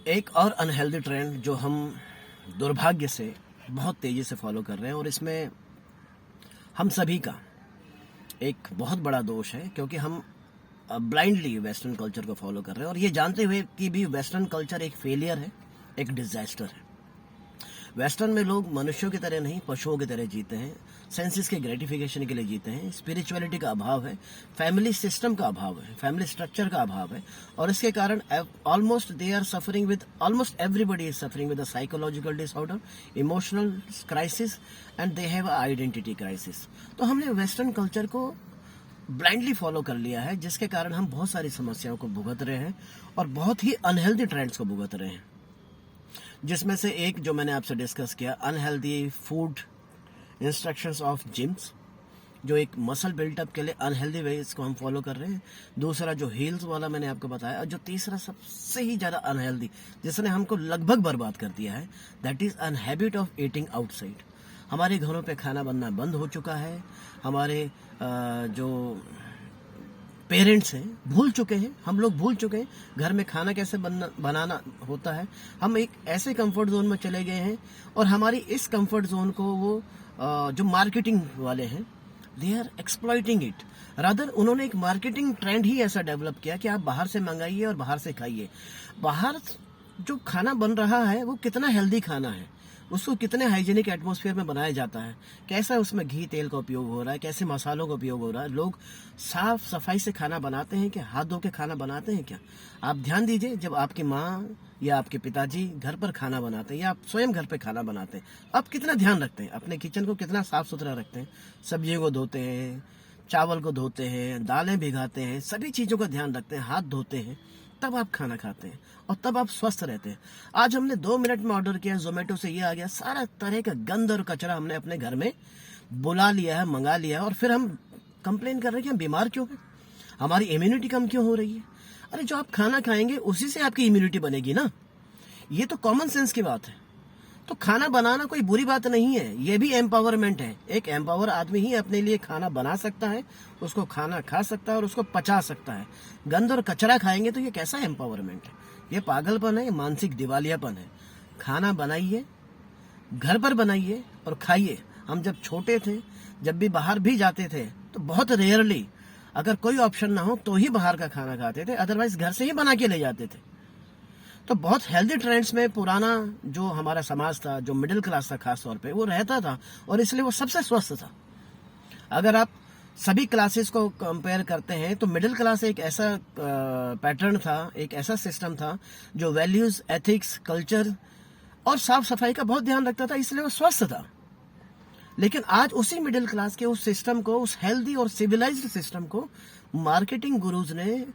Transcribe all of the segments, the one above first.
एक और unhealthy trend जो हम दुर्भाग्य से बहुत तेज़ी से फॉलो कर रहे हैं, और इसमें हम सभी का एक बहुत बड़ा दोष है, क्योंकि हम ब्लाइंडली वेस्टर्न कल्चर को फॉलो कर रहे हैं, और ये जानते हुए कि भी वेस्टर्न कल्चर एक फेलियर है, एक डिजास्टर है। वेस्टर्न में लोग मनुष्यों की तरह नहीं, पशुओं की तरह जीते हैं, सेंसेस के ग्रेटिफिकेशन के लिए जीते हैं, स्पिरिचुअलिटी का अभाव है, फैमिली सिस्टम का अभाव है, फैमिली स्ट्रक्चर का अभाव है, और इसके कारण almost they are suffering with, almost everybody is suffering with a psychological disorder, emotional crisis, and they have a identity crisis. तो हमने वेस्टर्न कल्चर को ब्लाइंडली फॉलो कर लिया है, जिसके कारण हम बहुत सारी समस्याओं को भुगत रहे हैं और बहुत ही अनहेल्दी ट्रेंड्स को भुगत रहे हैं, जिसमें से एक जो मैंने आपसे डिस्कस किया, unhealthy food instructions of gyms, जो एक मसल बिल्टअप के लिए अनहेल्दी वे इसको हम फॉलो कर रहे हैं। दूसरा जो हील्स वाला मैंने आपको बताया, और जो तीसरा सबसे ही ज़्यादा अनहेल्दी, जिसने हमको लगभग बर्बाद कर दिया है, that is an habit of eating outside. हमारे घरों पे खाना बनना बंद हो चुका है, हमारे जो पेरेंट्स हैं भूल चुके हैं, हम लोग भूल चुके हैं घर में खाना कैसे बनाना होता है। हम एक ऐसे कंफर्ट जोन में चले गए हैं, और हमारी इस कंफर्ट जोन को वो जो मार्केटिंग वाले हैं, they are exploiting it. Rather उन्होंने एक मार्केटिंग ट्रेंड ही ऐसा डेवलप किया कि आप बाहर से मंगाइए और बाहर से खाइए। बाहर जो खाना बन रहा है वो कितना हेल्दी खाना है, उसको कितने हाइजीनिक एटमॉस्फेयर में बनाया जाता है, कैसा उसमें घी तेल का उपयोग हो रहा है, कैसे मसालों का उपयोग हो रहा है, लोग साफ सफाई से खाना बनाते हैं क्या, हाथ धो के खाना बनाते हैं क्या। आप ध्यान दीजिए, जब आपकी माँ या आपके पिताजी घर पर खाना बनाते हैं, या आप स्वयं घर पे खाना बनाते हैं, आप कितना ध्यान रखते हैं, अपने किचन को कितना साफ सुथरा रखते हैं, सब्जियों को धोते हैं, चावल को धोते हैं, दालें भिगाते हैं, सभी चीज़ों का ध्यान रखते हैं, हाथ धोते हैं, तब आप खाना खाते हैं और तब आप स्वस्थ रहते हैं। आज हमने 2 मिनट में ऑर्डर किया, जोमेटो से ये आ गया, सारा तरह का गंद और कचरा हमने अपने घर में बुला लिया है, मंगा लिया है, और फिर हम कंप्लेन कर रहे हैं कि हम बीमार क्यों हैं, हमारी इम्यूनिटी कम क्यों हो रही है। अरे जो आप खाना खाएंगे उसी से आपकी इम्यूनिटी बनेगी ना, ये तो कॉमन सेंस की बात है। तो खाना बनाना कोई बुरी बात नहीं है, ये भी एम्पावरमेंट है। एक एम्पावर आदमी ही अपने लिए खाना बना सकता है, उसको खाना खा सकता है और उसको पचा सकता है। गंद और कचरा खाएंगे तो ये कैसा एम्पावरमेंट है, ये पागलपन है, ये मानसिक दिवालियापन है। खाना बनाइए, घर पर बनाइए और खाइए। हम जब छोटे थे, जब भी बाहर भी जाते थे, तो बहुत रेयरली, अगर कोई ऑप्शन ना हो तो ही बाहर का खाना खाते थे, अदरवाइज घर से ही बना के ले जाते थे। तो बहुत हेल्दी ट्रेंड्स में पुराना जो हमारा समाज था, जो मिडिल क्लास था खास तौर पे, वो रहता था, और इसलिए वो सबसे स्वस्थ था। अगर आप सभी क्लासेस को कंपेयर करते हैं तो मिडिल क्लास एक ऐसा पैटर्न था, एक ऐसा सिस्टम था जो वैल्यूज, एथिक्स, कल्चर और साफ सफाई का बहुत ध्यान रखता था, इसलिए वो स्वस्थ था। लेकिन आज उसी मिडिल क्लास के उस सिस्टम को, उस हेल्दी और सिविलाइज्ड सिस्टम को मार्केटिंग गुरुज ने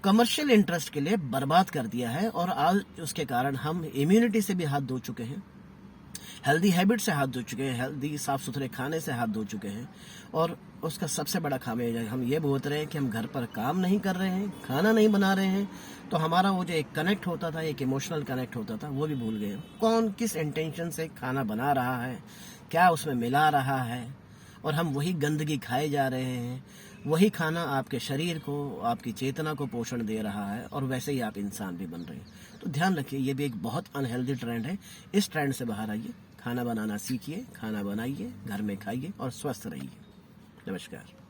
कमर्शियल इंटरेस्ट के लिए बर्बाद कर दिया है, और आज उसके कारण हम इम्यूनिटी से भी हाथ धो चुके हैं, हेल्दी हैबिट से हाथ धो चुके हैं, हेल्दी साफ सुथरे खाने से हाथ धो चुके हैं, और उसका सबसे बड़ा खामियाजा हम ये भुगत रहे हैं कि हम घर पर काम नहीं कर रहे हैं, खाना नहीं बना रहे हैं, तो हमारा वो जो एक कनेक्ट होता था, एक इमोशनल कनेक्ट होता था, वो भी भूल गए। कौन किस इंटेंशन से खाना बना रहा है, क्या उसमें मिला रहा है, और हम वही गंदगी खाए जा रहे हैं। वही खाना आपके शरीर को, आपकी चेतना को पोषण दे रहा है, और वैसे ही आप इंसान भी बन रहे हैं। तो ध्यान रखिए, ये भी एक बहुत अनहेल्दी ट्रेंड है। इस ट्रेंड से बाहर आइए, खाना बनाना सीखिए, खाना बनाइए, घर में खाइए और स्वस्थ रहिए। नमस्कार।